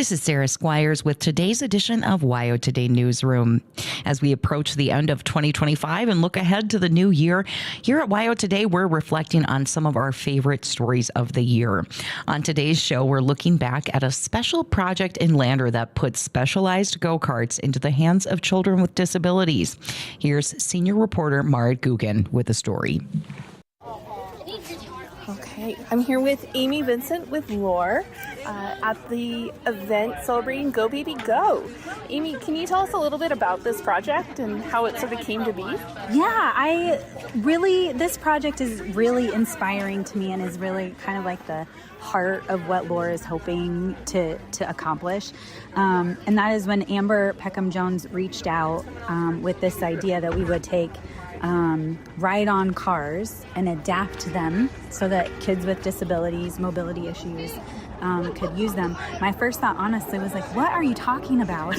This is Sarah Squires with today's edition of WYO Today Newsroom. As we approach the end of 2025 and look ahead to the new year, here at WYO Today, we're reflecting on some of our favorite stories of the year. On today's show, we're looking back at a special project in Lander that puts specialized go-karts into the hands of children with disabilities. Here's senior reporter Marit Guggen with the story. Okay, I'm here with Amy Vincent with Lore at the event celebrating Go Baby Go. Amy, can you tell us a little bit about this project and how it sort of came to be? Yeah, this project is really inspiring to me and is really kind of like the heart of what Lore is hoping to accomplish. And that is when Amber Peckham-Jones reached out with this idea that we would take ride-on cars and adapt them so that kids with disabilities, mobility issues, could use them. My first thought, honestly, was like, what are you talking about?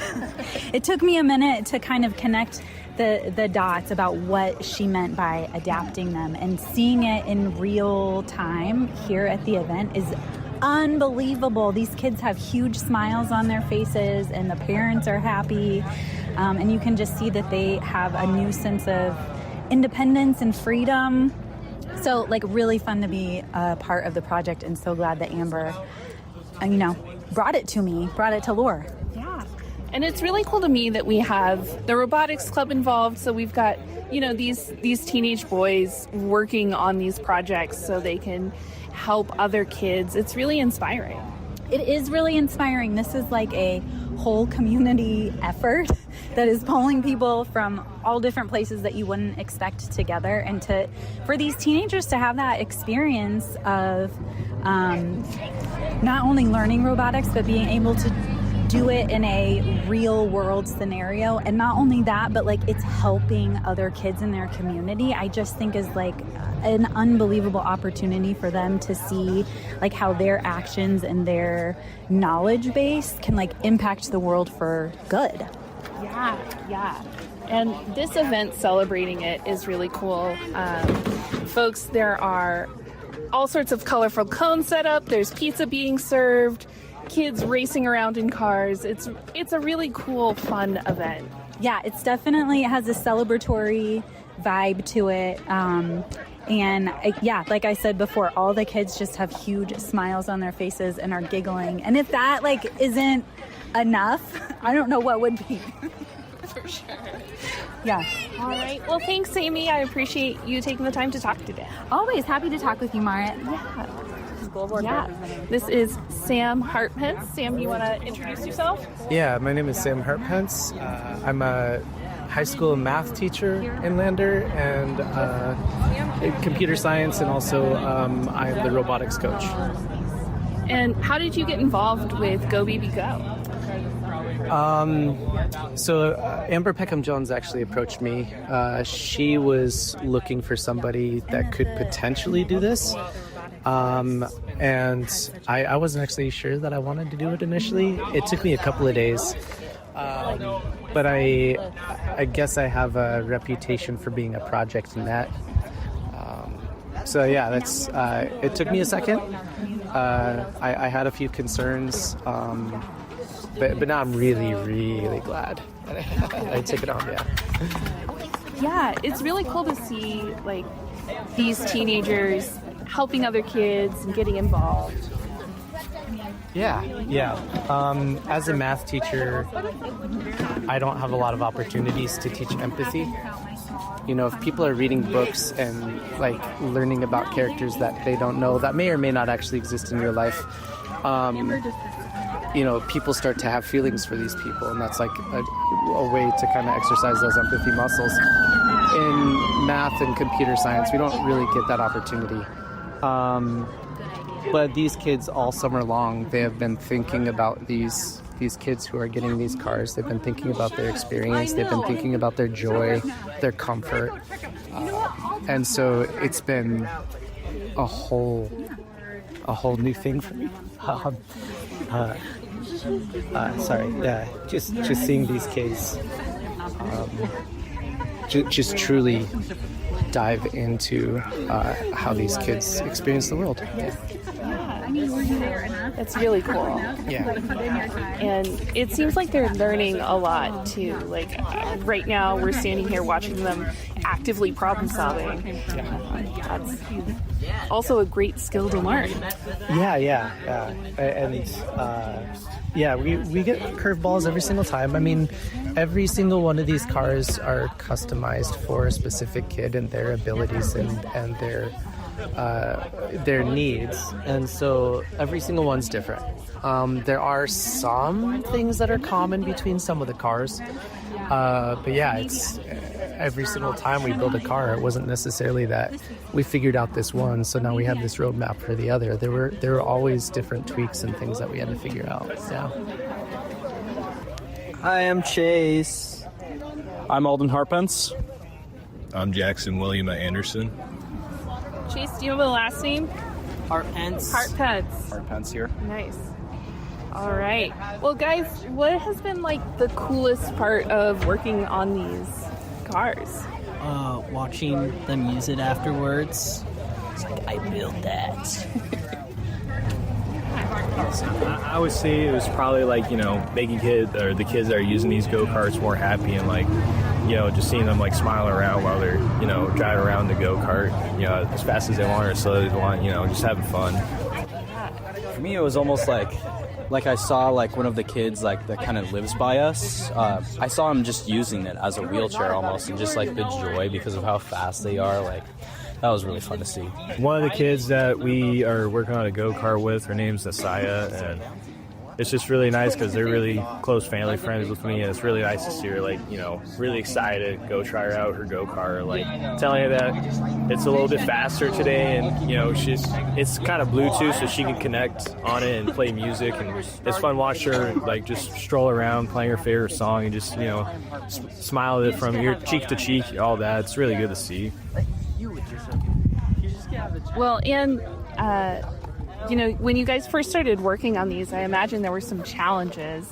It took me a minute to kind of connect the dots about what she meant by adapting them, and seeing it in real time here at the event is unbelievable. These kids have huge smiles on their faces and the parents are happy, and you can just see that they have a new sense of independence and freedom. So really fun to be a part of the project, and so glad that Amber brought it to Lore. Yeah, and it's really cool to me that we have the robotics club involved. So we've got these teenage boys working on these projects so they can help other kids. It's really inspiring. It is really inspiring. This is like a whole community effort that is pulling people from all different places that you wouldn't expect together, and for these teenagers to have that experience of not only learning robotics but being able to do it in a real world scenario. And not only that, but it's helping other kids in their community, I just think is an unbelievable opportunity for them to see how their actions and their knowledge base can impact the world for good. Yeah. And this event celebrating it is really cool. Folks, there are all sorts of colorful cones set up. There's pizza being served, kids racing around in cars. It's a really cool, fun event. Yeah, it has a celebratory vibe to it. And like I said before, all the kids just have huge smiles on their faces and are giggling. And if that isn't enough, I don't know what would be. For sure. Yeah. All right. Well, thanks, Amy. I appreciate you taking the time to talk today. Always happy to talk with you, Marit. Yeah. This is Sam Hartpence. Sam, you want to introduce yourself? Yeah, my name is Sam Hartpence. I'm a high school math teacher in Lander and computer science, and also I'm the robotics coach. And how did you get involved with Go Baby Go? Amber Peckham-Jones actually approached me. She was looking for somebody that could potentially do this. And I wasn't actually sure that I wanted to do it initially. It took me a couple of days. But I guess I have a reputation for being a project nut. That's it took me a second. I had a few concerns, but now I'm really, really glad I took it on. Yeah, it's really cool to see these teenagers helping other kids and getting involved. Yeah. As a math teacher, I don't have a lot of opportunities to teach empathy. If people are reading books and learning about characters that they don't know, that may or may not actually exist in real life, people start to have feelings for these people, and that's a way to kind of exercise those empathy muscles. In math and computer science, we don't really get that opportunity. But these kids all summer long, they have been thinking about these kids who are getting these cars. They've been thinking about their experience. They've been thinking about their joy, their comfort. And so it's been a whole new thing for me. Just seeing these kids just truly dive into how these kids experience the world. Yeah. That's really cool. Yeah. And it seems like they're learning a lot too. Like right now, we're standing here watching them actively problem solving. That's also a great skill to learn. Yeah. And we get curveballs every single time. I mean, every single one of these cars are customized for a specific kid and their abilities and their needs, and so every single one's different. There are some things that are common between some of the cars, but yeah, it's every single time we build a car, it wasn't necessarily that we figured out this one, so now we have this roadmap for the other. There were always different tweaks and things that we had to figure out. Yeah. Hi, I'm Chase. I'm Alden Harpence. I'm Jackson William Anderson. Chase, do you have a last name? Harpence. Harpence here. Nice. All right. Well, guys, what has been like the coolest part of working on these cars? Watching them use it afterwards. It's like, I built that. I would say it was probably like, making the kids that are using these go-karts more happy and like, just seeing them like smile around while they're, driving around the go-kart, as fast as they want or as slow as they want, just having fun. For me, it was almost like I saw like one of the kids like that kind of lives by us. I saw him just using it as a wheelchair almost, and just like the joy because of how fast they are. Like that was really fun to see. One of the kids that we are working on a go-kart with, her name's Asaya, and it's just really nice because they're really close family friends with me, and it's really nice to see her like, really excited, go try her out, her go-kart, like telling her that it's a little bit faster today, and it's kind of Bluetooth so she can connect on it and play music, and it's fun watching her like just stroll around playing her favorite song and just smile at it from ear cheek to cheek, all that. It's really good to see. Well, and when you guys first started working on these, I imagine there were some challenges.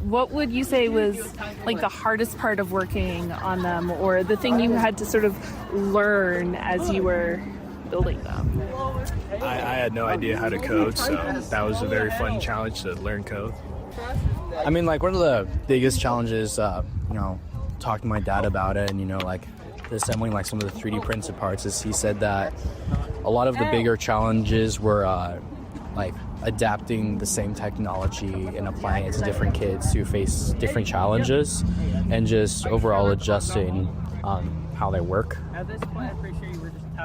What would you say was like the hardest part of working on them, or the thing you had to sort of learn as you were building them? I had no idea how to code, so that was a very fun challenge to learn code. I mean, like one of the biggest challenges, talking to my dad about it, and like assembling like some of the 3D printed parts, is he said that a lot of the bigger challenges were like adapting the same technology and applying it to different kids who face different challenges, and just overall adjusting how they work.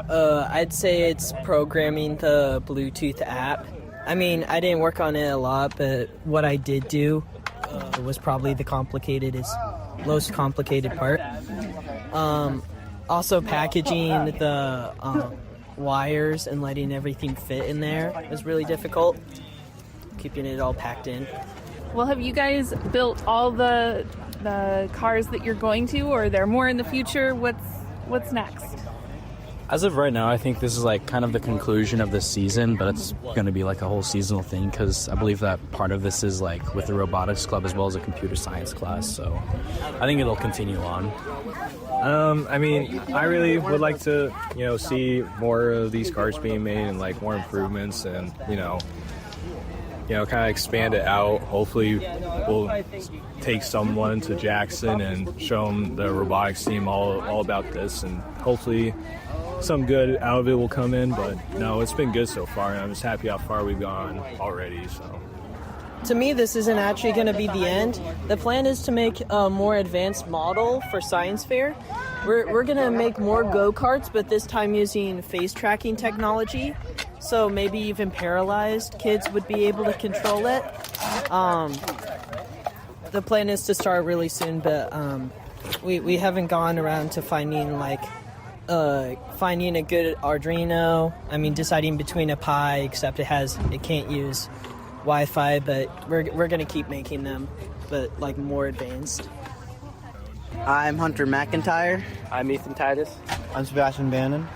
I'd say it's programming the Bluetooth app. I mean, I didn't work on it a lot, but what I did do was probably the most complicated part. Also packaging the wires and letting everything fit in there was really difficult. Keeping it all packed in. Well, have you guys built all the cars that you're going to, or are there more in the future? What's next? As of right now, I think this is like kind of the conclusion of the season, but it's going to be like a whole seasonal thing, because I believe that part of this is like with the robotics club as well as a computer science class, so I think it'll continue on. I mean, I really would like to, see more of these cars being made and like more improvements, and kind of expand it out. Hopefully, we'll take someone to Jackson and show them the robotics team all about this, and hopefully some good out of it will come in. But no, it's been good so far, and I'm just happy how far we've gone already. So. To me, this isn't actually going to be the end. The plan is to make a more advanced model for Science Fair. We're going to make more go-karts, but this time using face tracking technology. So maybe even paralyzed kids would be able to control it. The plan is to start really soon, but we haven't gone around to finding a good Arduino. I mean, deciding between a Pi, except it can't use Wi-Fi, but we're gonna keep making them, but like more advanced. I'm Hunter McIntyre. I'm Ethan Titus. I'm Sebastian Bannon.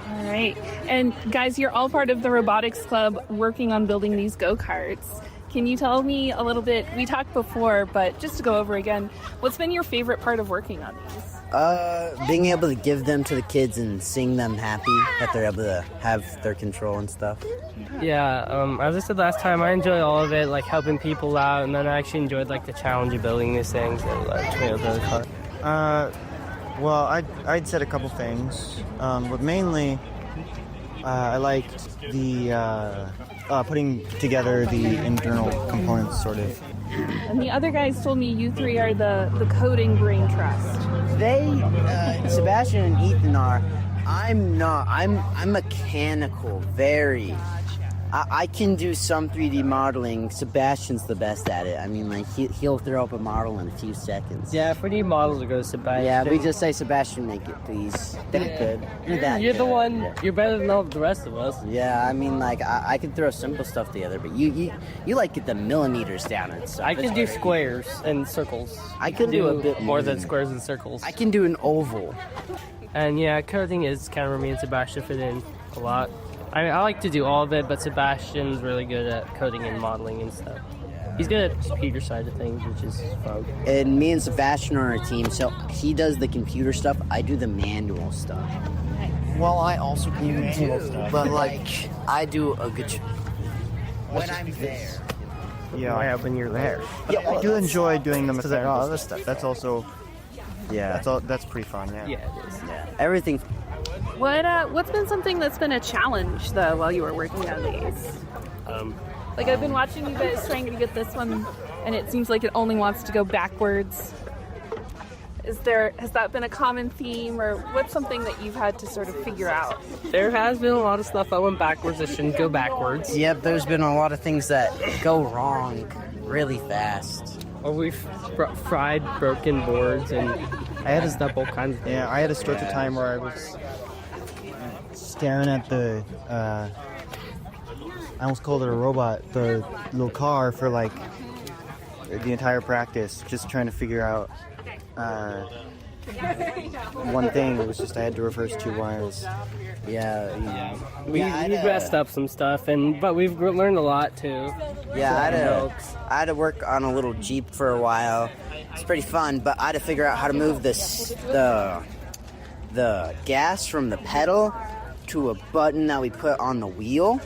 All right. And guys, you're all part of the robotics club working on building these go-karts. can you tell me a little bit? We talked before, but just to go over again, what's been your favorite part of working on these? Being able to give them to the kids and seeing them happy that they're able to have their control and stuff. Yeah, as I said last time, I enjoy all of it, like helping people out, and then I actually enjoyed like the challenge of building these things. And like, made it really fun. Well, I'd said a couple things, but mainly I liked the putting together the internal components, sort of. And the other guys told me you three are the coding brain trust. Sebastian and Ethan are. I'm not. I'm mechanical, very. I can do some 3D modeling. Sebastian's the best at it. I mean, like, he'll throw up a model in a few seconds. Yeah, for the models it goes Sebastian. Yeah, we just say, Sebastian, make it, please. That good. You're that You're good. the one. You're better than all the rest of us. Yeah, I mean, like, I can throw simple stuff together, but you like get the millimeters down and stuff. I can do squares and circles. I can do a bit more than squares and circles. I can do an oval. And yeah, coding is kind of where me and Sebastian fit in a lot. I like to do all of it, but Sebastian's really good at coding and modeling and stuff. He's good at the computer side of things, which is fun. And me and Sebastian are a team, so he does the computer stuff, I do the manual stuff. Well, I also do manual stuff, but like, I do a good job when I'm there. Yeah, when you're there. Yeah, I do enjoy doing the mechanical other stuff. That's also, yeah, that's pretty fun. Yeah. Yeah, it is. Yeah, everything. What's been something that's been a challenge though while you were working on these? Like I've been watching you guys trying to get this one, and it seems like it only wants to go backwards. Has that been a common theme, or what's something that you've had to sort of figure out? There has been a lot of stuff that went backwards that shouldn't go backwards. Yep, there's been a lot of things that go wrong really fast. Or we've fried broken boards, and I had to stop all kinds of things. Yeah, I had a stretch of time where I was staring at the, I almost called it a robot, the little car for like the entire practice, just trying to figure out one thing. It was just I had to reverse 2 wires. Yeah. We messed up some stuff, but we've learned a lot too. Yeah, I had to work on a little Jeep for a while. It's pretty fun, but I had to figure out how to move the gas from the pedal to a button that we put on the wheel.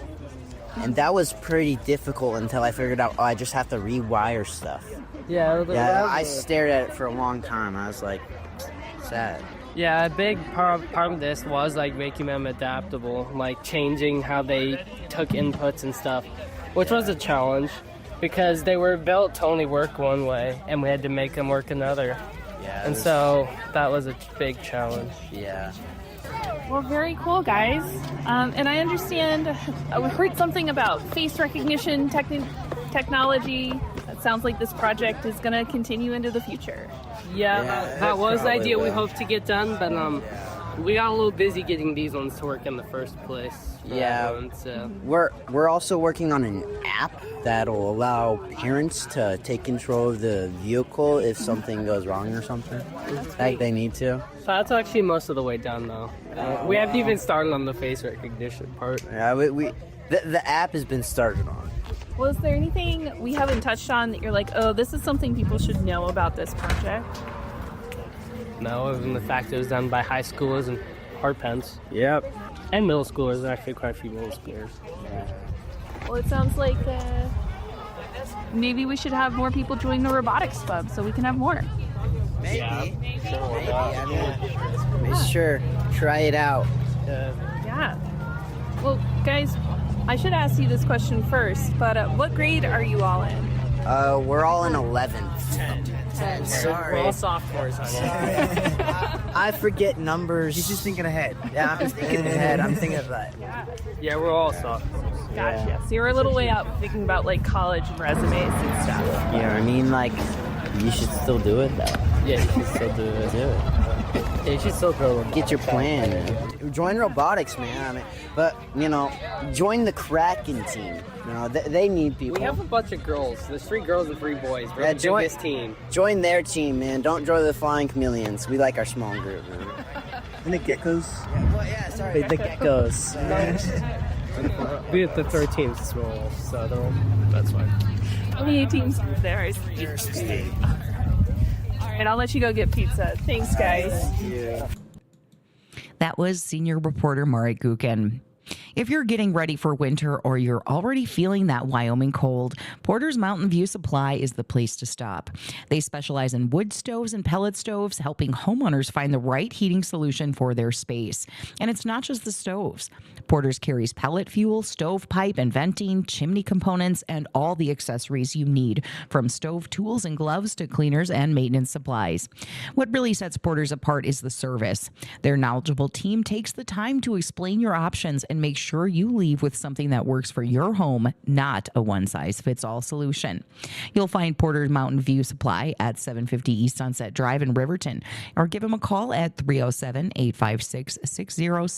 And that was pretty difficult until I figured out, I just have to rewire stuff. Yeah, I stared at it for a long time. I was like, sad. Yeah, a big part of this was like making them adaptable, like changing how they took inputs and stuff, which was a challenge because they were built to only work one way, and we had to make them work another. Yeah. And so that was a big challenge. Yeah. Well, very cool, guys. And I understand, we heard something about face recognition technology. It sounds like this project is going to continue into the future. Yeah, that was the idea we will. hoped to get done, but we got a little busy getting these ones to work in the first place. Yeah. So. We're also working on an app that'll allow parents to take control of the vehicle if something goes wrong or something. Like they need to. That's actually most of the way done, though. We haven't even started on the face recognition part. Yeah, the app has been started on. Well, is there anything we haven't touched on that you're like, oh, this is something people should know about this project? No, other than the fact it was done by high schoolers and hard pens. Yep. And middle schoolers, actually quite a few middle schoolers. Well, it sounds like maybe we should have more people join the robotics club so we can have more. Maybe. Yeah. Maybe. Sure. Try it out. Yeah. Well, guys, I should ask you this question first, but what grade are you all in? We're all in 11th. We're all sophomores. I forget numbers. He's just thinking ahead. Yeah, I'm just thinking ahead. I'm thinking of that. Yeah, we're all sophomores. Gotcha. Yeah. So you're a little way out thinking about like college and resumes and stuff. Yeah, I mean, like, you should still do it, though. Yeah, you should still do it. Do it. Yeah, you should still go. Get your plan, man. Join robotics, man. I mean, but, join the Kraken team. They need people. We have a bunch of girls. There's 3 girls and 3 boys. We're the biggest team. Join their team, man. Don't join the Flying Chameleons. We like our small group, man. And the geckos. Sorry, the geckos. The 13's small, so that's fine. How many teams are there? All right, I'll let you go get pizza. Thanks, guys. That was senior reporter Marit Gukin. If you're getting ready for winter or you're already feeling that Wyoming cold, Porter's Mountain View Supply is the place to stop. They specialize in wood stoves and pellet stoves, helping homeowners find the right heating solution for their space. And it's not just the stoves. Porter's carries pellet fuel, stovepipe and venting, chimney components, and all the accessories you need, from stove tools and gloves to cleaners and maintenance supplies. What really sets Porter's apart is the service. Their knowledgeable team takes the time to explain your options and make sure you leave with something that works for your home, not a one-size-fits-all solution. You'll find Porter's Mountain View Supply at 750 East Sunset Drive in Riverton, or give them a call at 307-856-6060.